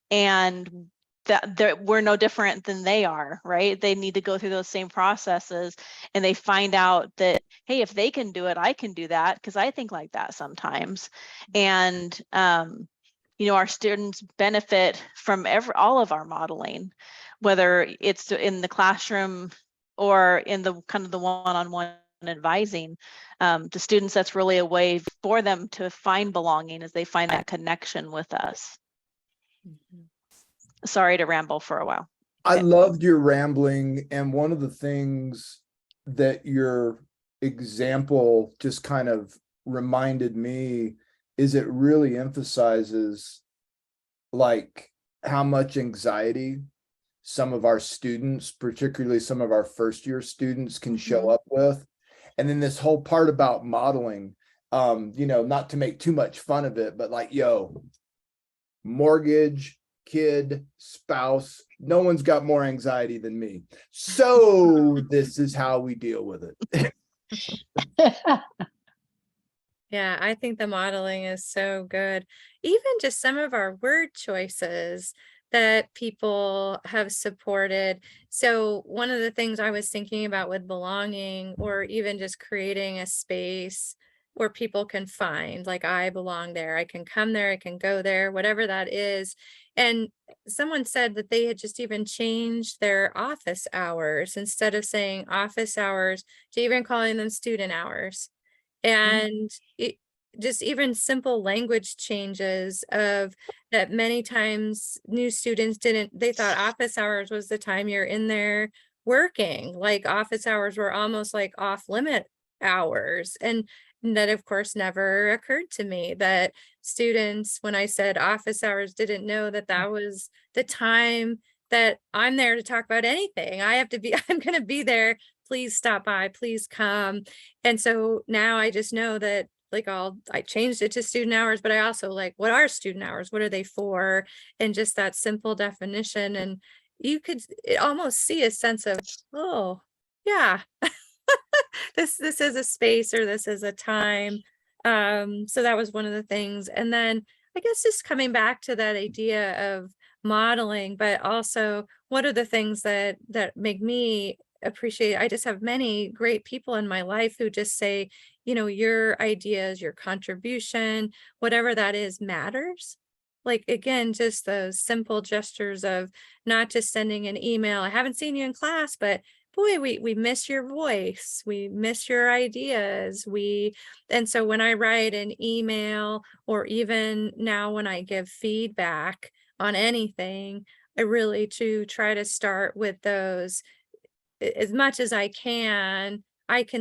and that we're no different than they are, right? They need to go through those same processes, and they find out that, hey, if they can do it, I can do that, because I think like that sometimes. And our students benefit from all of our modeling, whether it's in the classroom or in the kind of the one-on-one advising. To students, that's really a way for them to find belonging, as they find that connection with us. Sorry to ramble for a while. I loved your rambling, and one of the things that your example just kind of reminded me is it really emphasizes like how much anxiety some of our students, particularly some of our first year students, can show up with. And then this whole part about modeling, not to make too much fun of it, but like, mortgage, kid, spouse, no one's got more anxiety than me. So this is how we deal with it. Yeah, I think the modeling is so good. Even just some of our word choices that people have supported. So one of the things I was thinking about with belonging, or even just creating a space where people can find, like, I belong there, I can come there, I can go there, whatever that is. And someone said that they had just even changed their office hours, instead of saying office hours to even calling them student hours. And just even simple language changes of that, many times new students they thought office hours was the time you're in there working, like office hours were almost like off limit hours. And that, of course, never occurred to me that students, when I said office hours, didn't know that that was the time that I'm there to talk about anything. I'm going to be there. Please stop by, please come. And so now I just know that, like, I changed it to student hours, but I also like, what are student hours? What are they for? And just that simple definition. And you could almost see a sense of, oh, yeah, this is a space, or this is a time. So that was one of the things. And then I guess just coming back to that idea of modeling, but also what are the things that make me appreciate. I just have many great people in my life who just say, your ideas, your contribution, whatever that is, matters. Like, again, just those simple gestures of not just sending an email, I haven't seen you in class, but boy, we miss your voice, we miss your ideas. And so when I write an email, or even now when I give feedback on anything, I really try to start with those. As much as I can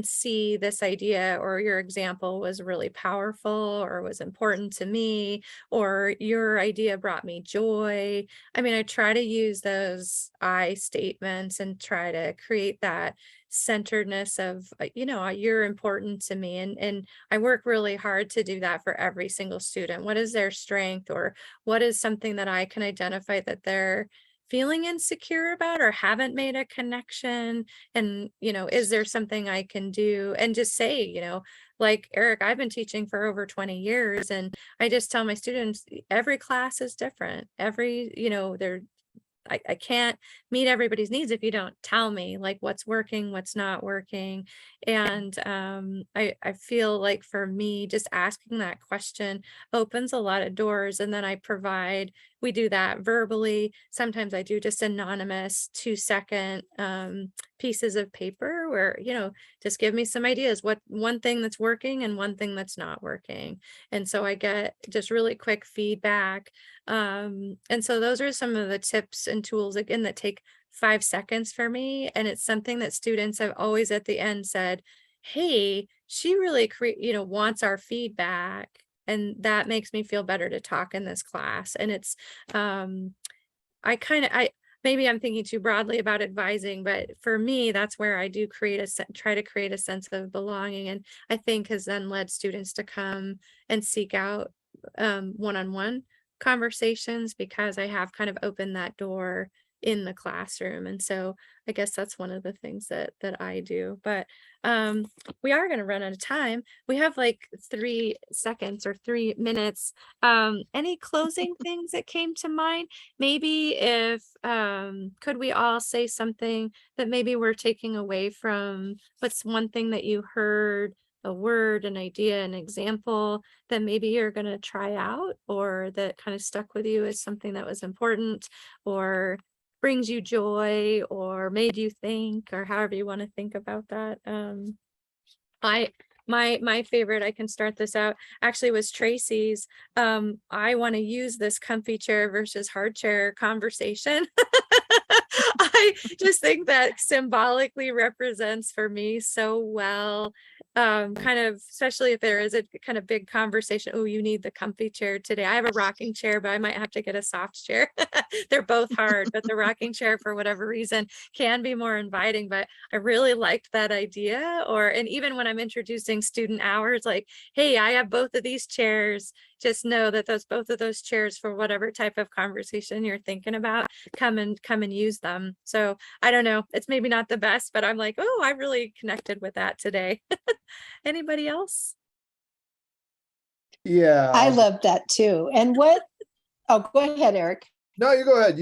see this idea, or your example was really powerful, or was important to me, or your idea brought me joy. I mean, I try to use those I statements and try to create that centeredness of, you're important to me. And I work really hard to do that for every single student. What is their strength, or what is something that I can identify that they're feeling insecure about, or haven't made a connection? And, is there something I can do? And just say, like, Eric, I've been teaching for over 20 years, and I just tell my students, every class is different. I can't meet everybody's needs if you don't tell me, like, what's working, what's not working. And I feel like, for me, just asking that question opens a lot of doors. And then I provide we do that verbally. Sometimes I do just anonymous 2-second pieces of paper where, just give me some ideas, what one thing that's working and one thing that's not working. And so I get just really quick feedback. And so those are some of the tips and tools, again, that take 5 seconds for me. And it's something that students have always at the end said, hey, she really wants our feedback. And that makes me feel better to talk in this class. And it's, maybe I'm thinking too broadly about advising, but for me, that's where I do try to create a sense of belonging. And I think has then led students to come and seek out one-on-one conversations, because I have kind of opened that door in the classroom. And so I guess that's one of the things that I do. But we are going to run out of time. We have like 3 seconds or 3 minutes. Any closing things that came to mind? Maybe if could we all say something that maybe we're taking away from, what's one thing that you heard, a word, an idea, an example that maybe you're going to try out, or that kind of stuck with you as something that was important, or brings you joy, or made you think, or however you want to think about that. My favorite, I can start this out, actually was Traci's. I want to use this comfy chair versus hard chair conversation. I just think that symbolically represents for me so well, kind of, especially if there is a kind of big conversation. Oh, you need the comfy chair today. I have a rocking chair, but I might have to get a soft chair. They're both hard, but the rocking chair, for whatever reason, can be more inviting. But I really liked that idea. And even when I'm introducing student hours, like, hey, I have both of these chairs. Just know that both of those chairs, for whatever type of conversation you're thinking about, come and use them. So I don't know, it's maybe not the best, but I'm like, oh, I really connected with that today. Anybody else? Yeah. I love that too. And go ahead, Eric. No, you go ahead.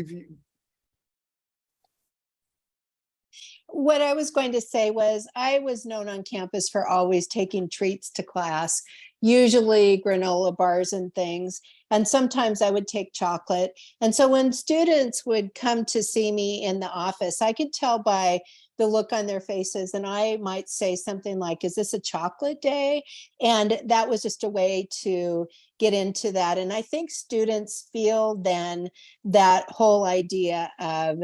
What I was going to say was I was known on campus for always taking treats to class, usually granola bars and things. And sometimes I would take chocolate. And so when students would come to see me in the office, I could tell by the look on their faces. And I might say something like, is this a chocolate day? And that was just a way to get into that. And I think students feel then that whole idea of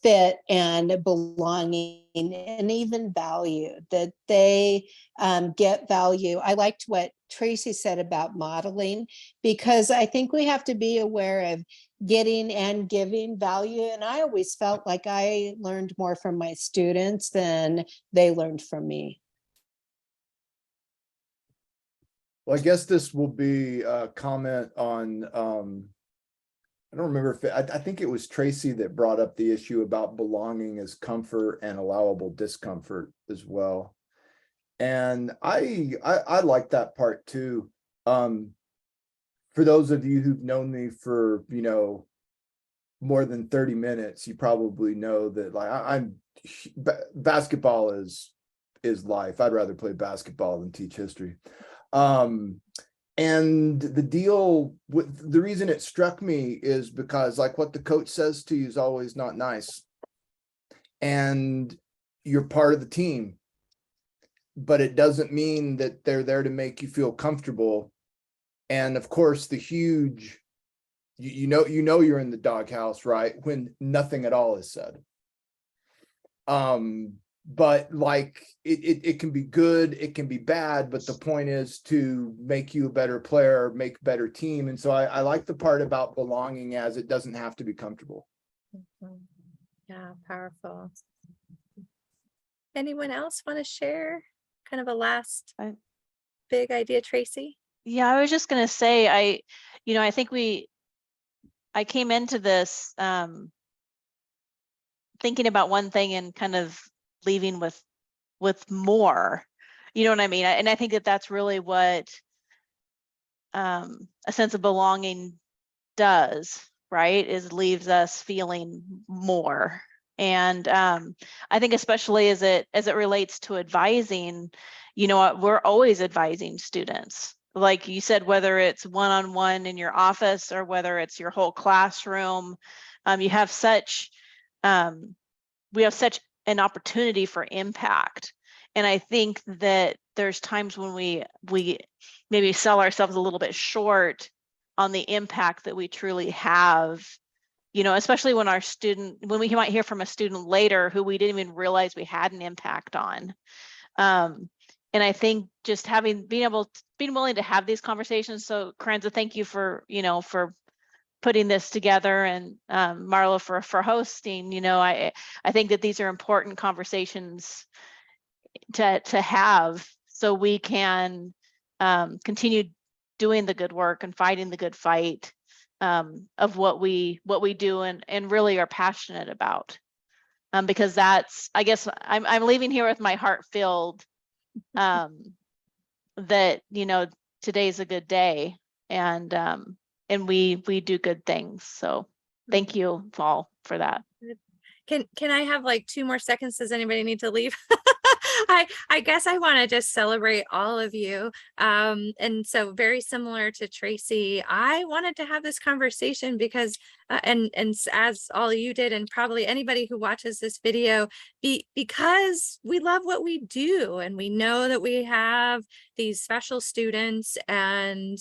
fit and belonging and even value, that they get value. I liked what Traci said about modeling, because I think we have to be aware of getting and giving value. And I always felt like I learned more from my students than they learned from me. Well, I guess this will be a comment on, I don't remember if I think it was Traci that brought up the issue about belonging as comfort and allowable discomfort as well. And I like that part too. For those of you who've known me for, more than 30 minutes, you probably know that basketball is life. I'd rather play basketball than teach history. And the reason it struck me is because, like, what the coach says to you is always not nice. And you're part of the team, but it doesn't mean that they're there to make you feel comfortable. And of course, the huge, you're in the doghouse, right? When nothing at all is said. But like it can be good, it can be bad, but the point is to make you a better player, make a better team. And so I like the part about belonging, as it doesn't have to be comfortable. Yeah, powerful. Anyone else want to share kind of a last big idea, Traci? Yeah, I was just going to say, I think I came into this thinking about one thing and kind of leaving with more, you know what I mean? And I think that's really what a sense of belonging does, right? Is leaves us feeling more. And I think especially as it relates to advising, we're always advising students, like you said, whether it's one-on-one in your office or whether it's your whole classroom, you have such, we have such an opportunity for impact. And I think that there's times when we maybe sell ourselves a little bit short on the impact that we truly have, you know, especially when when we might hear from a student later who we didn't even realize we had an impact on. And I think just being willing to have these conversations. So Kerensa, thank you for, you know, for putting this together, and Marlo for hosting. You know, I think that these are important conversations to have, so we can continue doing the good work and fighting the good fight of what we do and really are passionate about. Because that's, I guess I'm leaving here with my heart filled that, you know, today's a good day, and we do good things. So thank you all for that. Can I have like 2 more seconds? Does anybody need to leave? I guess I want to just celebrate all of you. And so very similar to Traci, I wanted to have this conversation because, and as all of you did, and probably anybody who watches this video, because we love what we do, and we know that we have these special students, and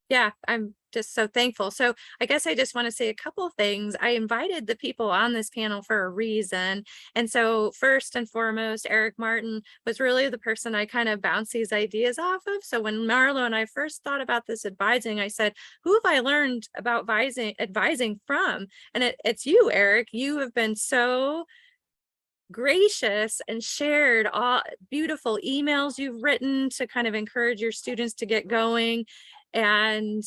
yeah, I'm just so thankful. So I guess I just want to say a couple of things. I invited the people on this panel for a reason. And so first and foremost, Eric Martin was really the person I kind of bounce these ideas off of. So when Marlo and I first thought about this advising, I said, who have I learned about advising from? And it's you, Eric. You have been so gracious and shared all beautiful emails you've written to kind of encourage your students to get going. And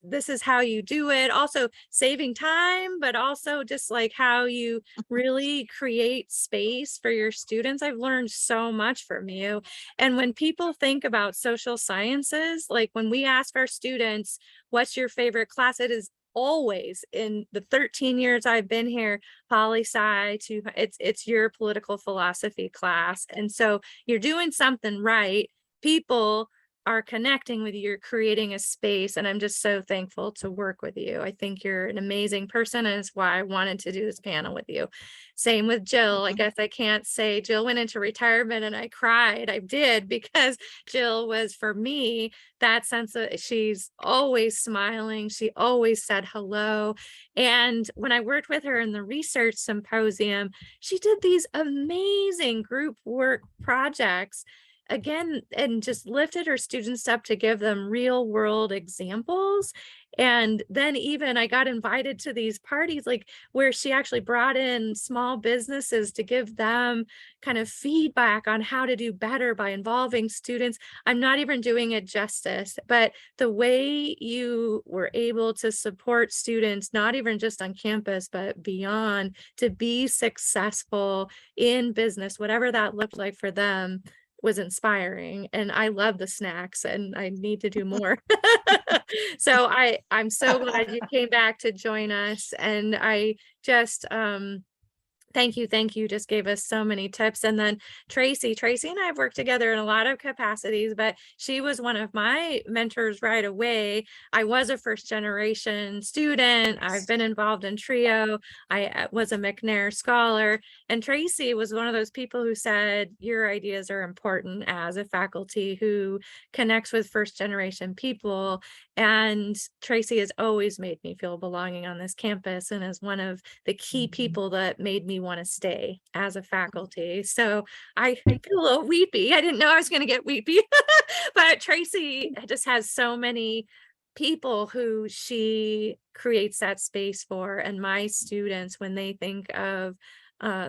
this is how you do it. Also saving time, but also just like how you really create space for your students. I've learned so much from you. And when people think about social sciences, like when we ask our students, what's your favorite class? It is always, in the 13 years I've been here, poli-sci, it's your political philosophy class. And so you're doing something right. People are connecting with you, you're creating a space, and I'm just so thankful to work with you. I think you're an amazing person, and it's why I wanted to do this panel with you. Same with Jill. I guess I can't say Jill went into retirement and I cried. I did, because Jill was, for me, that sense of, she's always smiling. She always said hello. And when I worked with her in the research symposium, she did these amazing group work projects again, and just lifted her students up to give them real world examples. And then even I got invited to these parties, like where she actually brought in small businesses to give them kind of feedback on how to do better by involving students. I'm not even doing it justice, but the way you were able to support students, not even just on campus, but beyond, to be successful in business, whatever that looked like for them, was inspiring. And I love the snacks, and I need to do more. So I'm so glad you came back to join us. And I just thank you. Just gave us so many tips. And then Traci and I have worked together in a lot of capacities, but she was one of my mentors right away. I was a first generation student. I've been involved in TRIO. I was a McNair scholar. And Traci was one of those people who said, your ideas are important as a faculty who connects with first generation people. And Traci has always made me feel belonging on this campus, and is one of the key people that made me want to stay as a faculty. So I feel a little weepy. I didn't know I was going to get weepy, but Traci just has so many people who she creates that space for. And my students, when they think of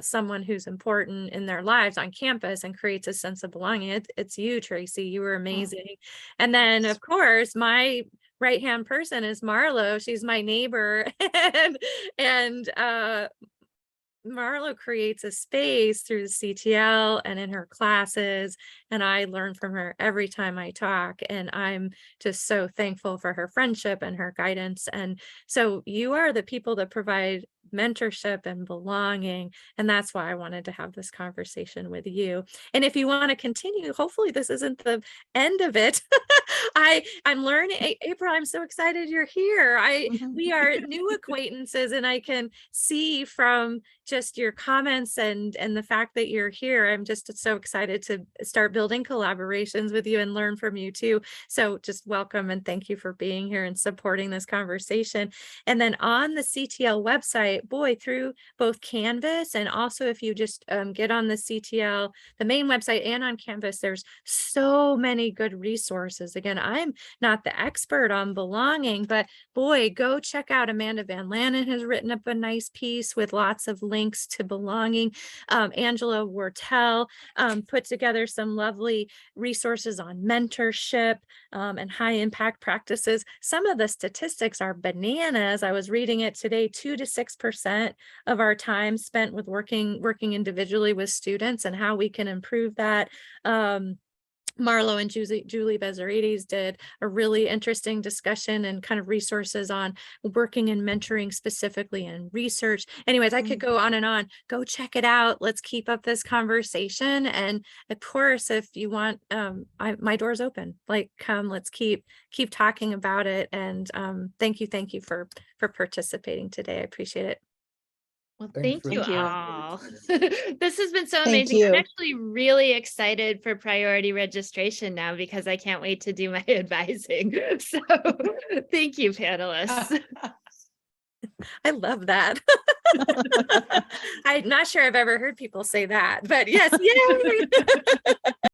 someone who's important in their lives on campus and creates a sense of belonging, it's you, Traci. You were amazing. And then of course, my right-hand person is Marlo. She's my neighbor. and Marlo creates a space through the CTL and in her classes and I learn from her every time I talk. And I'm just so thankful for her friendship and her guidance. And so you are the people that provide mentorship and belonging. And that's why I wanted to have this conversation with you. And if you want to continue, hopefully this isn't the end of it. I'm learning. April, I'm so excited you're here. We are new acquaintances, and I can see from just your comments and the fact that you're here, I'm just so excited to start building collaborations with you and learn from you too. So just welcome and thank you for being here and supporting this conversation. And then on the CTL website, boy, through both Canvas and also if you just get on the CTL, the main website, and on Canvas, there's so many good resources. Again, I'm not the expert on belonging, but boy, go check out Amanda Van Lannen has written up a nice piece with lots of links to belonging. Angela Wortel put together some lovely resources on mentorship and high impact practices. Some of the statistics are bananas. I was reading it today, 2 to 6% of our time spent with working individually with students and how we can improve that. Marlo and Julie Bezarides did a really interesting discussion and kind of resources on working and mentoring specifically in research. Anyways, I could go on and on. Go check it out. Let's keep up this conversation. And of course, if you want, my door's open. Like, come, let's keep talking about it. And thank you for participating today. I appreciate it. Well, Thanks thank for you Thank you. all. This has been so Thank amazing. I'm you. actually really excited for priority registration now because I can't wait to do my advising. So thank you, panelists. I love that. I'm not sure I've ever heard people say that, but yes, yay.